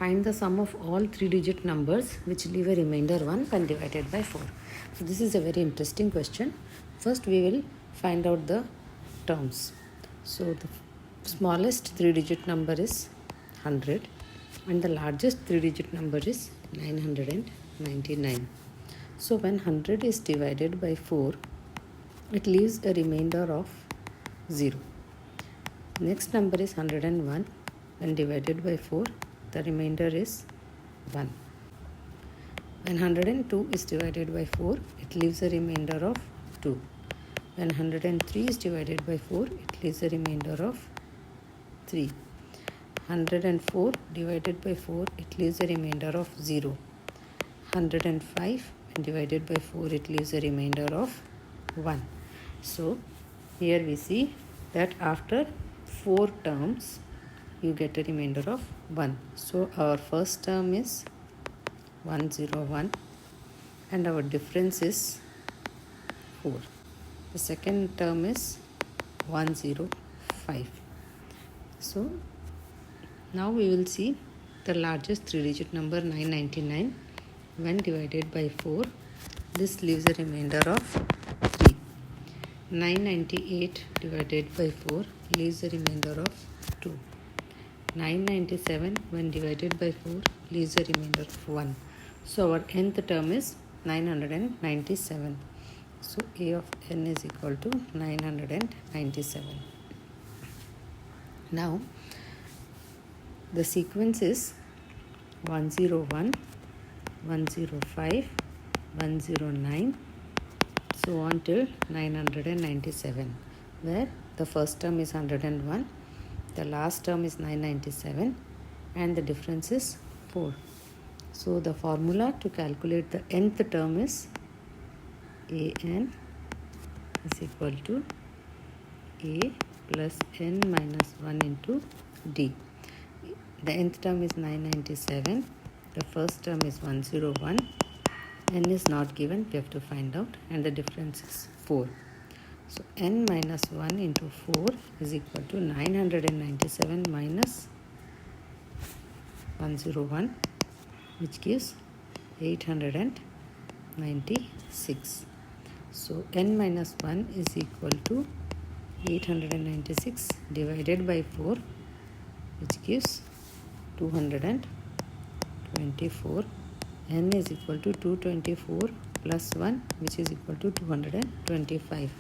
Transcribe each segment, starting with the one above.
find the sum of all 3-digit numbers which leave a remainder 1 when divided by 4. So this is a very interesting question. First we will find out the terms. So the smallest 3-digit number is 100 and the largest 3-digit number is 999. So when 100 is divided by 4, it leaves a remainder of 0. Next number is 101. When divided by 4, the remainder is 1. When 102 is divided by 4, it leaves a remainder of 2. When 103 is divided by 4, it leaves a remainder of 3. 104 divided by 4, it leaves a remainder of 0. 105 when divided by 4, it leaves a remainder of 1. So here we see that after 4 terms, you get a remainder of 1. So our first term is 101 and our difference is 4. The second term is 105. So now we will see the largest 3-digit number 999. When divided by 4, this leaves a remainder of 3. 998 divided by 4 leaves a remainder of 2. 997 when divided by 4 leaves a remainder of 1. So our nth term is 997. So A of n is equal to 997. Now the sequence is 101, 105, 109, so on till 997, where the first term is 101, the last term is 997 and the difference is 4. So the formula to calculate the nth term is an is equal to a plus n minus 1 into d. The nth term is 997, the first term is 101, n is not given, we have to find out, and the difference is 4. So n minus 1 into 4 is equal to 997 minus 101, which gives 896. So n minus 1 is equal to 896 divided by 4, which gives 224. N is equal to 224 plus 1, which is equal to 225.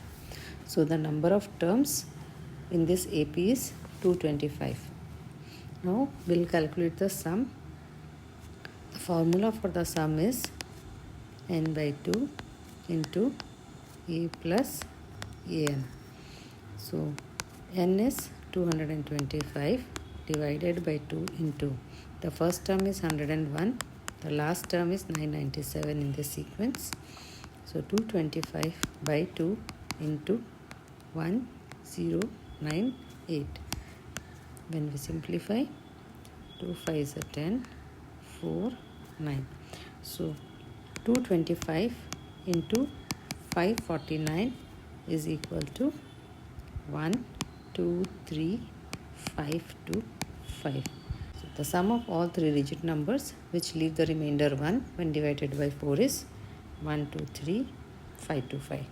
So the number of terms in this AP is 225. Now we'll calculate the sum. The formula for the sum is n by 2 into a plus an. So n is 225 divided by 2 into the first term is 101, the last term is 997 in this sequence. So 225 by 2 into 1098. When we simplify, 2 5 is 10, 4 9. So 225 into 549 is equal to 1 2 3 5 2 5. So the sum of all 3-digit numbers which leave the remainder 1 when divided by 4 is 1 2 3 5 2 5.